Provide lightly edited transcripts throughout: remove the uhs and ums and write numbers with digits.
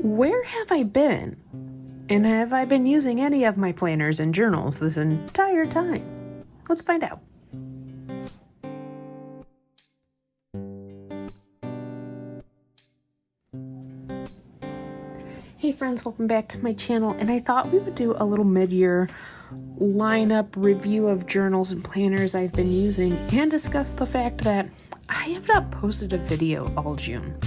Where have I been? And have I been using any of my planners and journals this entire time? Let's find out. Hey friends, welcome back to my channel, and I thought we would do a little mid-year lineup review of journals and planners I've been using and discuss the fact that I have not posted a video all June.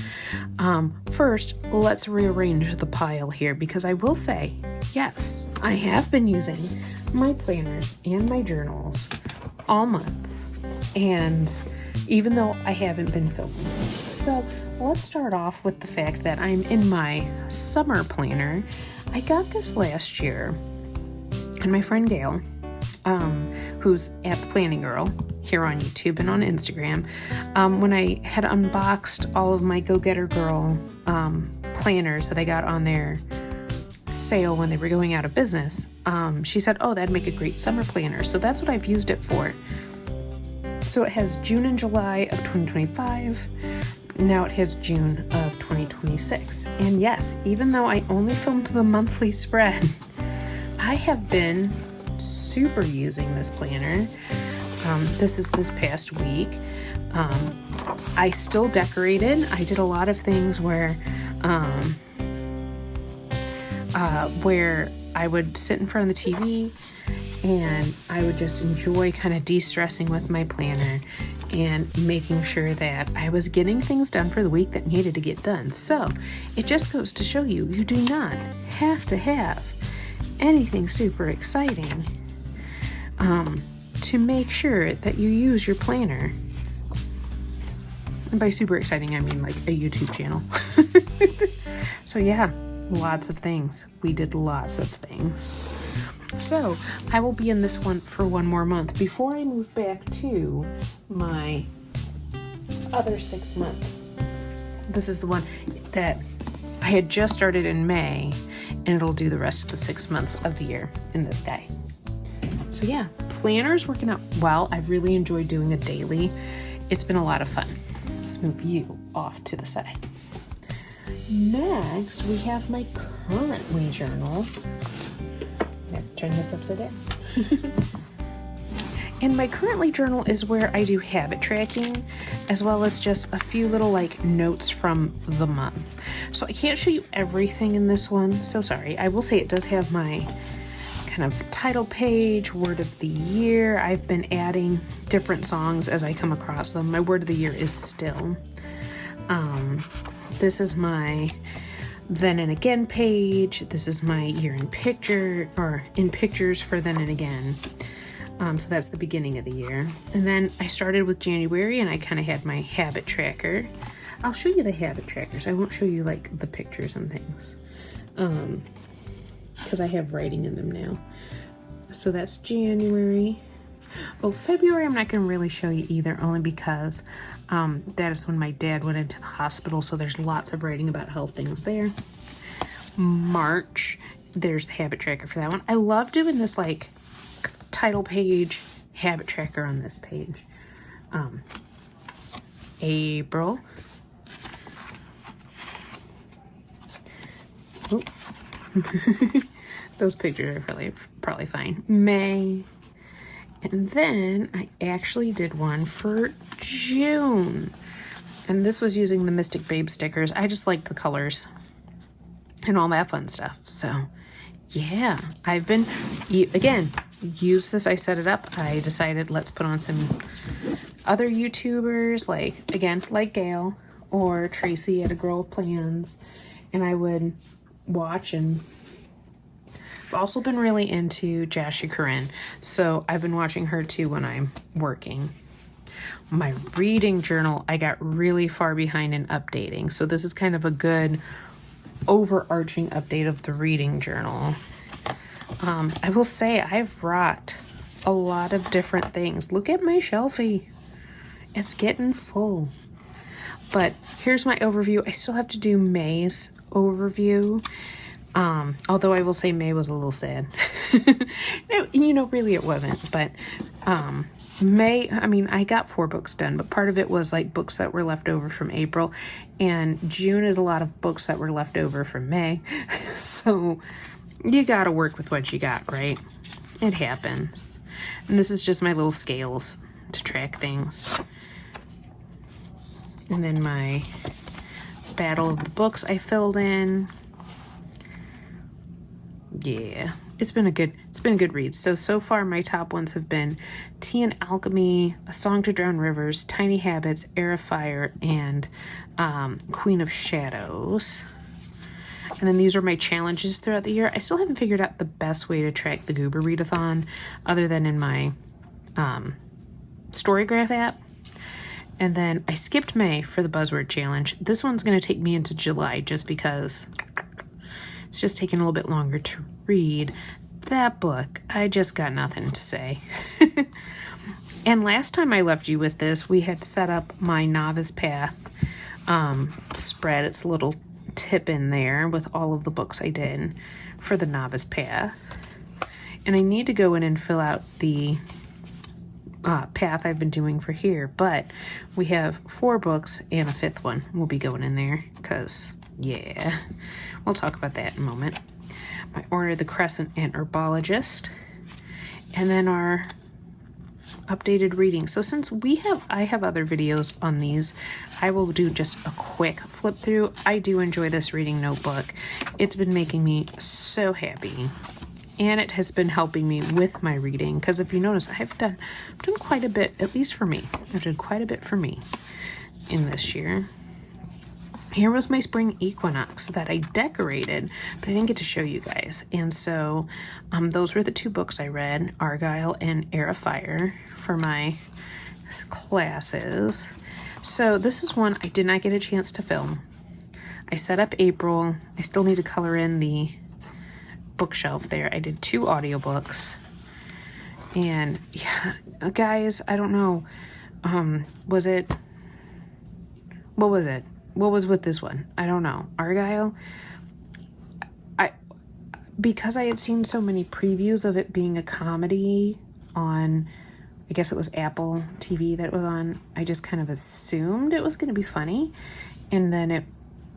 First, let's rearrange the pile here because I will say, yes, I have been using my planners and my journals all month, and even though I haven't been filming. So let's start off with the fact that I'm in my summer planner. I got this last year, and my friend Gail, who's at the Planning Girl here on YouTube and on Instagram, when I had unboxed all of my Go Getter Girl planners that I got on their sale when they were going out of business, she said, oh, that'd make a great summer planner. So that's what I've used it for. So it has June and July of 2025. Now it has June of 2026. And yes, even though I only filmed the monthly spread, I have been super using this planner. This is this past week. I still decorated. I did a lot of things where I would sit in front of the TV and I would just enjoy kind of de-stressing with my planner and making sure that I was getting things done for the week that needed to get done. So it just goes to show you, you do not have to have anything super exciting to make sure that you use your planner. And by super exciting, I mean like a YouTube channel. So yeah, lots of things. We did lots of things. So I will be in this one for one more month before I move back to my other 6 month. This is the one that I had just started in May, and it'll do the rest of the 6 months of the year in this guy. So yeah, planner's working out well. I've really enjoyed doing a daily. It's been a lot of fun. Let's move you off to the side. Next, we have my currently journal. I have to turn this upside down. And my currently journal is where I do habit tracking, as well as just a few little like notes from the month. So I can't show you everything in this one, so sorry. I will say it does have my kind of title page, word of the year. I've been adding different songs as I come across them. My word of the year is still. This is my Then and Again page. This is my year in picture, or in pictures for Then and Again. So that's the beginning of the year. And then I started with January and I kind of had my habit tracker. I'll show you the habit trackers. I won't show you like the pictures and things. Because I have writing in them now. So that's January. Oh, February I'm not going to really show you either, only because that is when my dad went into the hospital, so there's lots of writing about health things there. March, there's the habit tracker for that one. I love doing this like title page habit tracker on this page. April. Oh. Those pictures are probably fine. May. And then I actually did one for June. And this was using the Mystic Babe stickers. I just liked the colors and all that fun stuff. So yeah, I've been, again, use this. I set it up. I decided let's put on some other YouTubers, like, again, like Gail or Tracy at A Girl with Plans. And I would watch, and I've also been really into Jashy Corinne, so I've been watching her too when I'm working. My reading journal, I got really far behind in updating, so this is kind of a good overarching update of the reading journal. I will say I've rocked a lot of different things. Look at my shelfie. It's getting full. But here's my overview. I still have to do May's overview. Although I will say May was a little sad. No, you know, really it wasn't. But May, I mean, I got 4 books done, but part of it was like books that were left over from April, and June is a lot of books that were left over from May. So you gotta work with what you got, right? It happens. And this is just my little scales to track things. And then my Battle of the Books I filled in. Yeah. It's been a good read. So far my top ones have been Tea and Alchemy, A Song to Drown Rivers, Tiny Habits, Heir of Fire, and Queen of Shadows. And then these are my challenges throughout the year. I still haven't figured out the best way to track the Goober Readathon other than in my Storygraph app. And then I skipped May for the Buzzword Challenge. This one's going to take me into July just because it's just taking a little bit longer to read. That book, I just got nothing to say. And last time I left you with this, we had set up my Novice Path spread. It's a little tip in there with all of the books I did for the Novice Path. And I need to go in and fill out the path I've been doing for here, but we have 4 books and a 5th one will be going in there because, yeah, we'll talk about that in a moment. My Order of the Crescent and Herbologist, and then our updated reading. So since I have other videos on these, I will do just a quick flip through. I do enjoy this reading notebook. It's been making me so happy, and it has been helping me with my reading, because if you notice, I've done quite a bit, at least for me. I've done quite a bit for me in this year. Here was my spring equinox that I decorated, but I didn't get to show you guys. And so those were the 2 books I read, Argyle and Heir of Fire, for my classes. So this is one I did not get a chance to film. I set up April. I still need to color in the bookshelf there. I did 2 audiobooks. And yeah, guys, I don't know. What was it? What was with this one? I don't know. Argyle, because I had seen so many previews of it being a comedy on, I guess it was Apple TV that it was on, I just kind of assumed it was going to be funny, and then it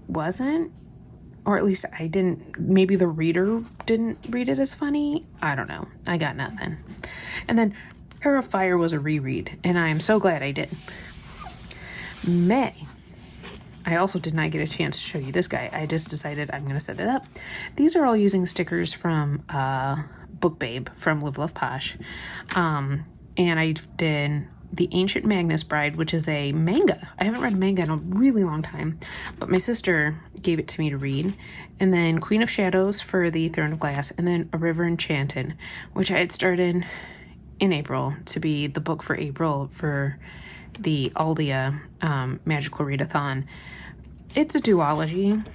wasn't, or at least I didn't, maybe the reader didn't read it as funny. I don't know. I got nothing. And then Heir of Fire was a reread, and I am so glad I did. May. I also did not get a chance to show you this guy. I just decided I'm going to set it up. These are all using stickers from Book Babe from Live Love Posh. And I did The Ancient Magnus Bride, which is a manga. I haven't read a manga in a really long time, but my sister gave it to me to read. And then Queen of Shadows for the Throne of Glass, and then A River Enchanted, which I had started in April to be the book for April for the Aldia Magical Readathon. It's a duology.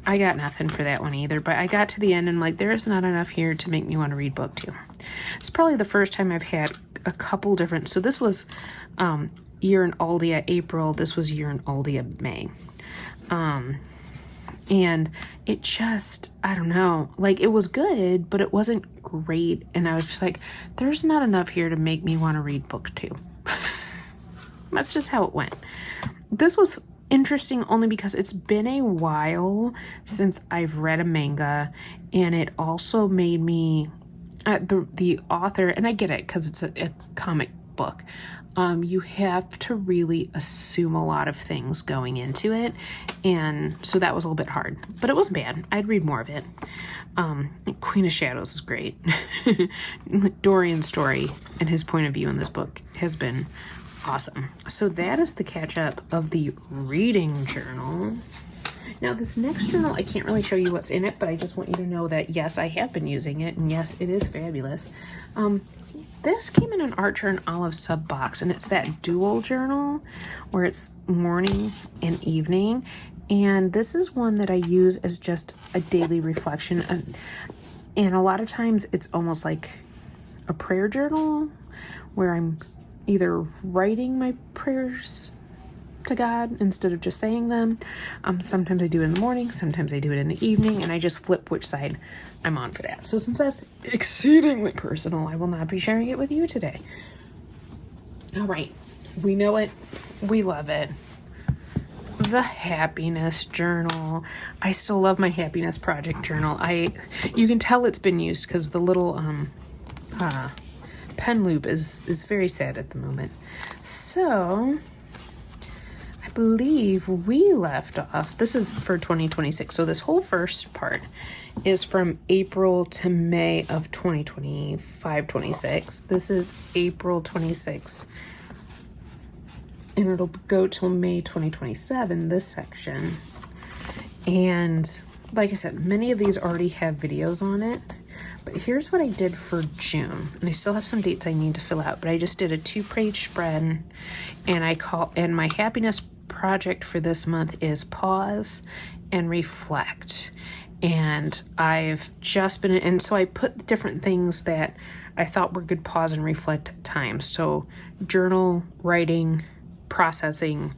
I got nothing for that one either, but I got to the end and like, there is not enough here to make me want to read book 2. It's probably the first time I've had a couple different, so this was Year in Aldia April, this was Year in Aldia May. And it just, I don't know, like it was good, but it wasn't great, and I was just like, there's not enough here to make me want to read book 2. That's just how it went. This was interesting only because it's been a while since I've read a manga, and it also made me, the author, and I get it because it's a comic book, you have to really assume a lot of things going into it, and so that was a little bit hard, but it wasn't bad. I'd read more of it. Queen of Shadows is great. Dorian's story and his point of view in this book has been awesome. So that is the catch up of the reading journal. Now this next journal, I can't really show you what's in it, but I just want you to know that yes, I have been using it, and yes, it is fabulous. This came in an Archer and Olive sub box, and it's that dual journal where it's morning and evening, and this is one that I use as just a daily reflection, and a lot of times it's almost like a prayer journal where I'm either writing my prayers to God instead of just saying them. Sometimes I do it in the morning, sometimes I do it in the evening, and I just flip which side I'm on for that. So since that's exceedingly personal, I will not be sharing it with you today. All right. We know it. We love it. The happiness journal. I still love my happiness project journal. You can tell it's been used because the little pen loop is very sad at the moment. So I believe we left off, this is for 2026. So this whole first part is from April to May of 2025-26. This is April 26. And it'll go till May 2027, this section. And like I said, many of these already have videos on it. But here's what I did for June. And I still have some dates I need to fill out, but I just did a 2-page spread. And my happiness project for this month is pause and reflect. And I've just been, and so I put different things that I thought were good pause and reflect times. So journal, writing, processing,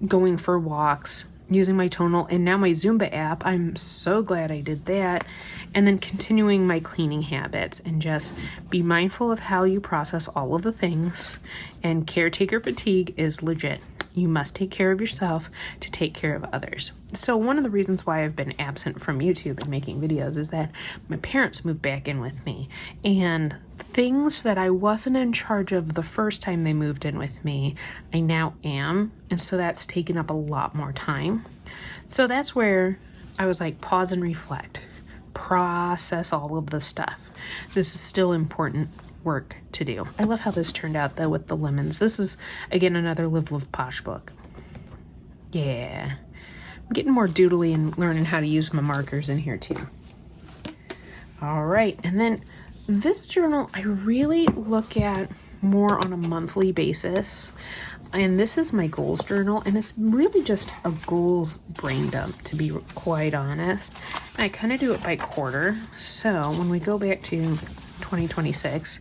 going for walks, using my tonal, and now my Zumba app. I'm so glad I did that. And then continuing my cleaning habits, and just be mindful of how you process all of the things. And caretaker fatigue is legit. You must take care of yourself to take care of others. So one of the reasons why I've been absent from YouTube and making videos is that my parents moved back in with me, and things that I wasn't in charge of the first time they moved in with me, I now am. And so that's taken up a lot more time. So that's where I was like, pause and reflect, process all of the stuff. This is still important work to do. I love how this turned out though with the lemons. This is again another Live Love Posh book. Yeah, I'm getting more doodly and learning how to use my markers in here too. All right, and then this journal I really look at more on a monthly basis, and this is my goals journal, and it's really just a goals brain dump, to be quite honest. And I kind of do it by quarter. So when we go back to 2026,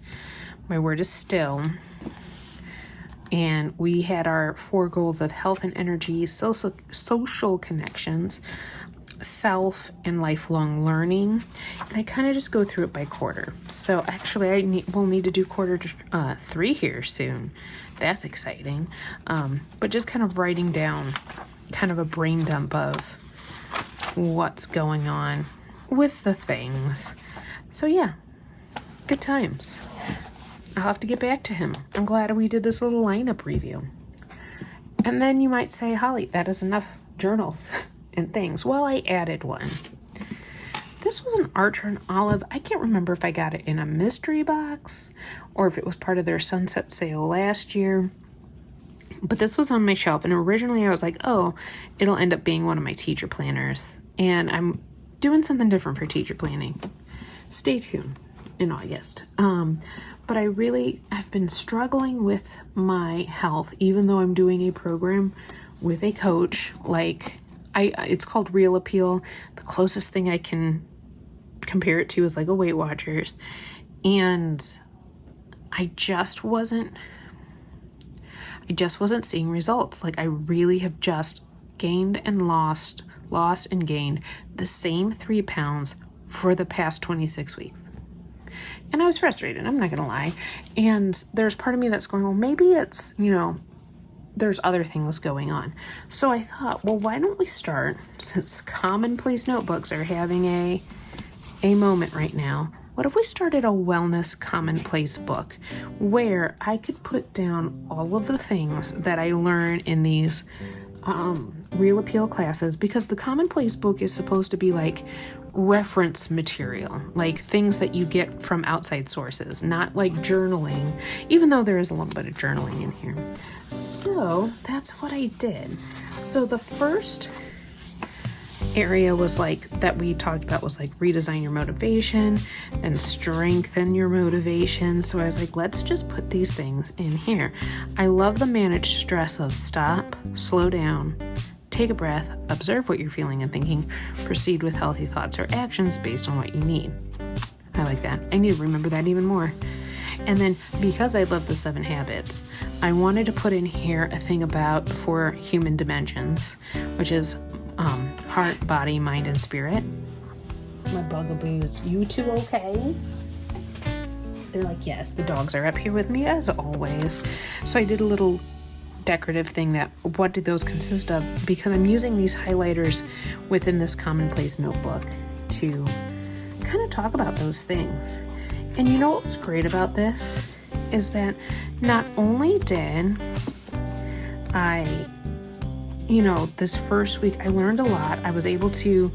my word is still, and we had our 4 goals of health and energy, social connections, self, and lifelong learning. And I kind of just go through it by quarter. So actually we'll need to do quarter 3 here soon. That's exciting. But just kind of writing down kind of a brain dump of what's going on with the things. So yeah, good times. I'll have to get back to him. I'm glad we did this little lineup review. And then you might say, Holly, that is enough journals and things. Well, I added one. This was an Archer and Olive. I can't remember if I got it in a mystery box or if it was part of their sunset sale last year. But this was on my shelf, and originally I was like, oh, it'll end up being one of my teacher planners. And I'm doing something different for teacher planning. Stay tuned in August. But I've been struggling with my health, even though I'm doing a program with a coach. Like, it's called Real Appeal. The closest thing I can compare it to is like a Weight Watchers. And I just wasn't seeing results. Like, I really have just gained and lost and gained the same 3 pounds for the past 26 weeks. And I was frustrated, I'm not gonna lie. And there's part of me that's going, well, maybe it's, there's other things going on. So I thought, well, why don't we start, since Commonplace Notebooks are having a moment right now, what if we started a wellness commonplace book where I could put down all of the things that I learn in these Real Appeal classes? Because the commonplace book is supposed to be like reference material, like things that you get from outside sources, not like journaling, even though there is a little bit of journaling in here. So that's what I did. So the first area was like that we talked about was like redesign your motivation and strengthen your motivation. So I was like, let's just put these things in here. I love the managed stress of stop, slow down, take a breath, observe what you're feeling and thinking, proceed with healthy thoughts or actions based on what you need. I like that. I need to remember that even more. And then because I love the 7 habits, I wanted to put in here a thing about 4 human dimensions, which is heart, body, mind, and spirit. My bugaboos, you two okay? They're like, yes, the dogs are up here with me as always. So I did a little decorative thing that what did those consist of, because I'm using these highlighters within this commonplace notebook to kind of talk about those things. And you know what's great about this is that not only did I, this first week I learned a lot. I was able to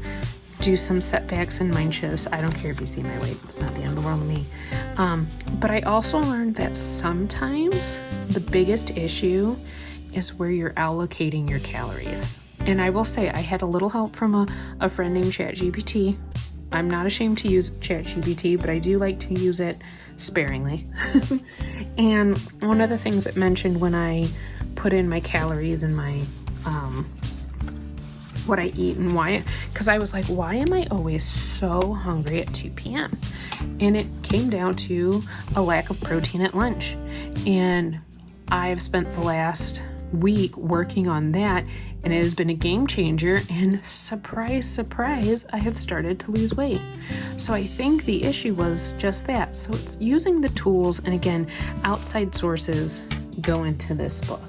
do some setbacks and mind shifts. I don't care if you see my weight, it's not the end of the world to me. But I also learned that sometimes the biggest issue is where you're allocating your calories. And I will say I had a little help from a friend named ChatGPT. I'm not ashamed to use ChatGPT, but I do like to use it sparingly. And one of the things it mentioned when I put in my calories and my what I eat and why, because I was like, why am I always so hungry at 2 p.m.? And it came down to a lack of protein at lunch. And I've spent the last week working on that, and it has been a game changer, and surprise, surprise, I have started to lose weight. So I think the issue was just that. So it's using the tools, and again, outside sources go into this book.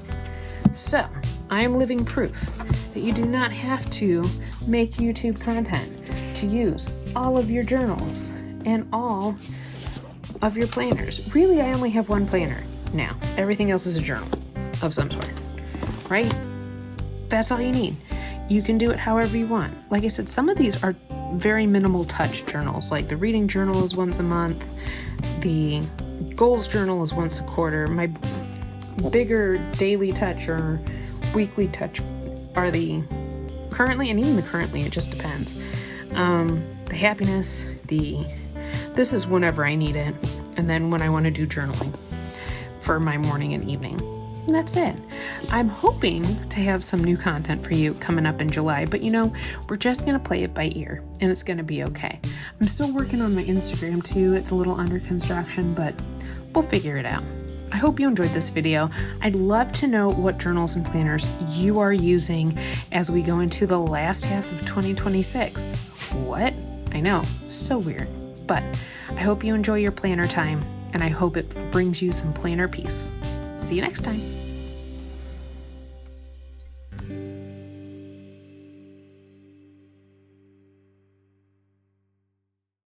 So I am living proof that you do not have to make YouTube content to use all of your journals and all of your planners. Really, I only have one planner now. Everything else is a journal of some sort, right? That's all you need. You can do it however you want. Like I said, some of these are very minimal touch journals. Like the reading journal is once a month. The goals journal is once a quarter. My bigger daily touch or weekly touch are the currently, and even the currently, it just depends. The happiness, this is whenever I need it. And then when I want to do journaling for my morning and evening. And that's it. I'm hoping to have some new content for you coming up in July, but we're just going to play it by ear, and it's going to be okay. I'm still working on my Instagram too. It's a little under construction, but we'll figure it out. I hope you enjoyed this video. I'd love to know what journals and planners you are using as we go into the last half of 2026. What? I know, so weird. But I hope you enjoy your planner time, and I hope it brings you some planner peace. See you next time.